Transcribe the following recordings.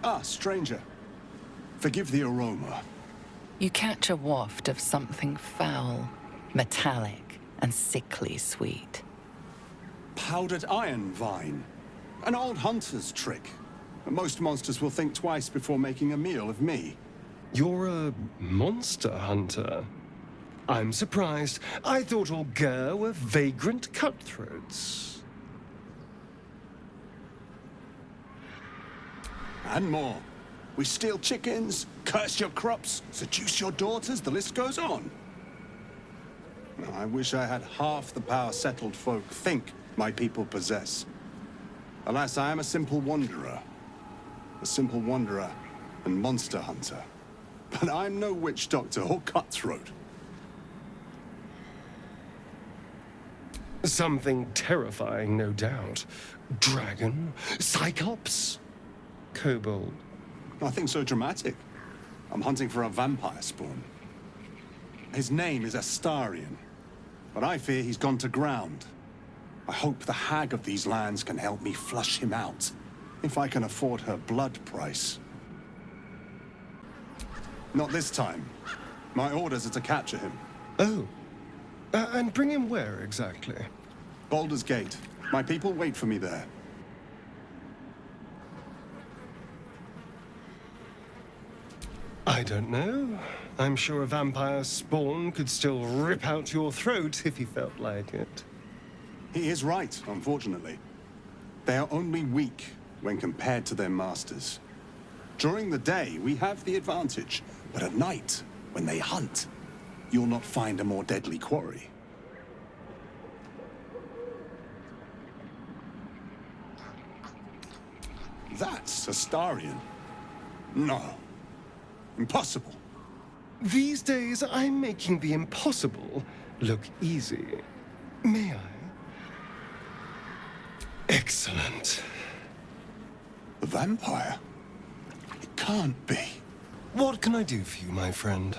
Ah, stranger. Forgive the aroma. You catch a waft of something foul, metallic, and sickly sweet. Powdered iron vine. An old hunter's trick. Most monsters will think twice before making a meal of me. You're a monster hunter. I'm surprised. I thought all Gur were vagrant cutthroats. And more. We steal chickens, curse your crops, seduce your daughters, the list goes on. I wish I had half the power settled folk think my people possess. Alas, I am a simple wanderer. A simple wanderer and monster hunter. But I'm no witch doctor or cutthroat. Something terrifying, no doubt. Dragon? Cyclops? Kobold? Nothing so dramatic. I'm hunting for a vampire spawn. His name is Astarion, but I fear he's gone to ground. I hope the hag of these lands can help me flush him out, if I can afford her blood price. Not this time. My orders are to capture him. Oh. And bring him where, exactly? Baldurs Gate. My people wait for me there. I don't know. I'm sure a vampire spawn could still rip out your throat if he felt like it. He is right, unfortunately. They are only weak when compared to their masters. During the day, we have the advantage, but at night, when they hunt, you'll not find a more deadly quarry. That's Astarion. No. Impossible. These days, I'm making the impossible look easy. May I? Excellent. The vampire? It can't be. What can I do for you, my friend?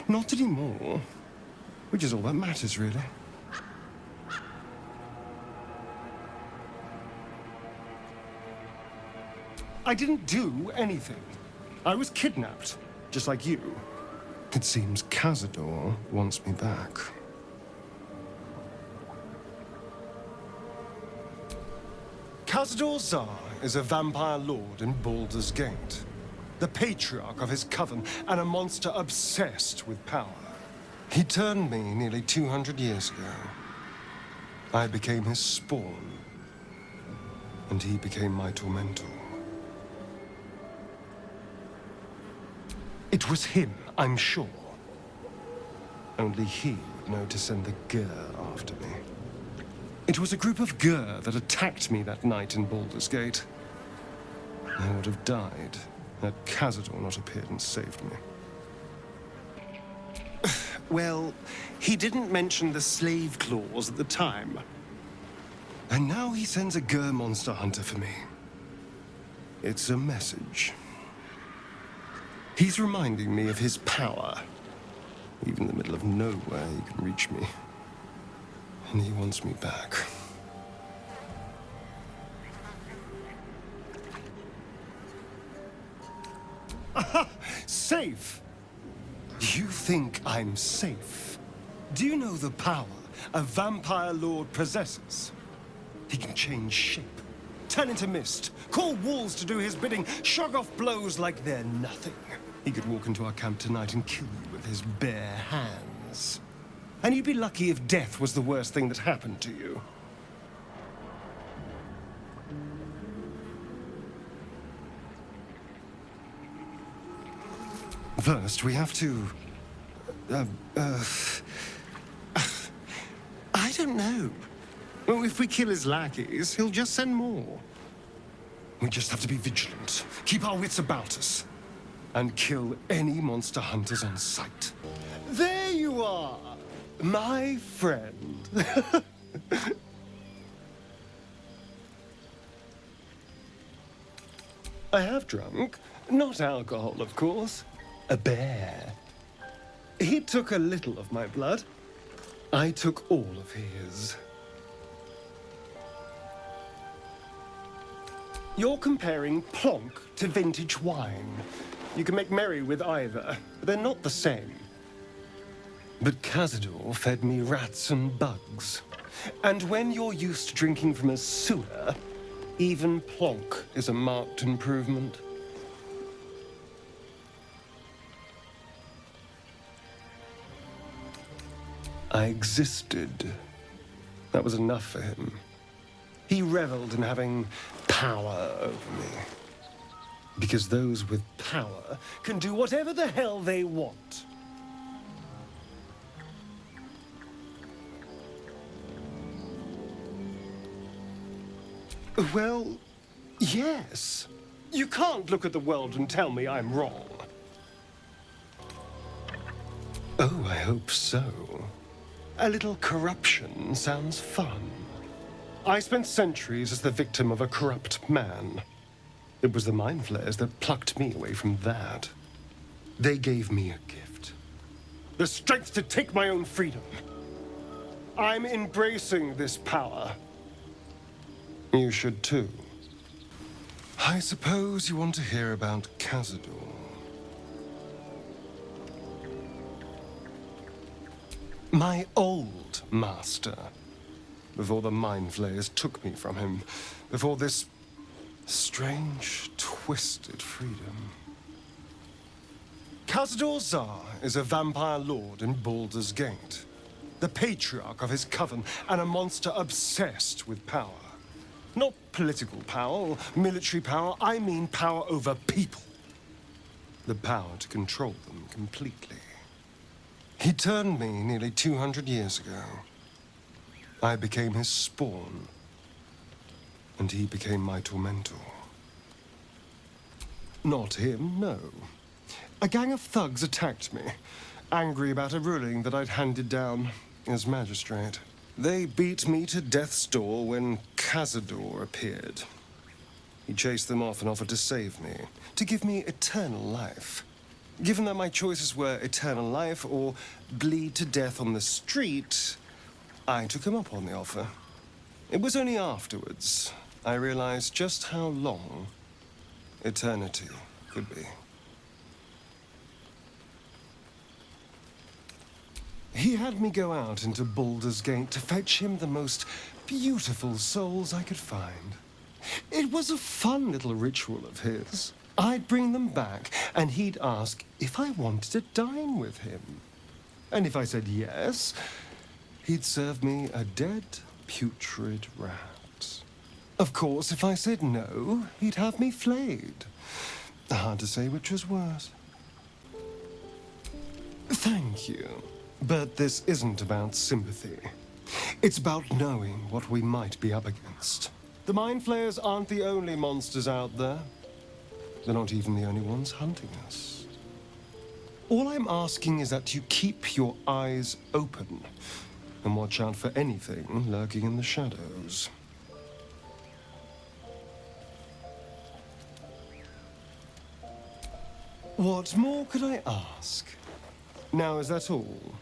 Not anymore. Which is all that matters, really. I didn't do anything. I was kidnapped, just like you. It seems Cazador wants me back. Cazador Zar is a vampire lord in Baldurs Gate, the patriarch of his coven and a monster obsessed with power. He turned me nearly 200 years ago. I became his spawn, and he became my tormentor. It was him, I'm sure. Only he would know to send the Gur after me. It was a group of Gur that attacked me that night in Baldurs Gate. I would have died had Cazador not appeared and saved me. Well, he didn't mention the slave clause at the time. And now he sends a Gur monster hunter for me. It's a message. He's reminding me of his power. Even in the middle of nowhere, he can reach me. And he wants me back. Aha! Safe! You think I'm safe? Do you know the power a vampire lord possesses? He can change shape, turn into mist, call walls to do his bidding, shrug off blows like they're nothing. He could walk into our camp tonight and kill you with his bare hands. And you'd be lucky if death was the worst thing that happened to you. First, we have to... I don't know. Well, if we kill his lackeys, he'll just send more. We just have to be vigilant, keep our wits about us, and kill any monster hunters on sight. There you are, my friend. I have drunk. Not alcohol, of course. A bear. He took a little of my blood. I took all of his. You're comparing plonk to vintage wine. You can make merry with either, but they're not the same. But Cazador fed me rats and bugs. And when you're used to drinking from a sewer, even plonk is a marked improvement. I existed. That was enough for him. He reveled in having power over me. Because those with power can do whatever the hell they want. Well, yes. You can't look at the world and tell me I'm wrong. Oh, I hope so. A little corruption sounds fun. I spent centuries as the victim of a corrupt man. It was the Mind Flayers that plucked me away from that. They gave me a gift. The strength to take my own freedom. I'm embracing this power. You should too. I suppose you want to hear about Cazador. My old master. Before the Mind Flayers took me from him. Before this strange, twisted freedom. Cazador Zar is a vampire lord in Baldurs Gate. The patriarch of his coven and a monster obsessed with power. Not political power or military power, I mean power over people. The power to control them completely. He turned me nearly 200 years ago. I became his spawn, and he became my tormentor. Not him, no. A gang of thugs attacked me, angry about a ruling that I'd handed down as magistrate. They beat me to death's door when Cazador appeared. He chased them off and offered to save me, to give me eternal life. Given that my choices were eternal life or bleed to death on the street, I took him up on the offer. It was only afterwards I realized just how long eternity could be. He had me go out into Baldurs Gate to fetch him the most beautiful souls I could find. It was a fun little ritual of his. I'd bring them back, and he'd ask if I wanted to dine with him. And if I said yes, he'd serve me a dead, putrid rat. Of course, if I said no, he'd have me flayed. Hard to say which was worse. Thank you. But this isn't about sympathy. It's about knowing what we might be up against. The Mind Flayers aren't the only monsters out there. They're not even the only ones hunting us. All I'm asking is that you keep your eyes open and watch out for anything lurking in the shadows. What more could I ask? Now, is that all?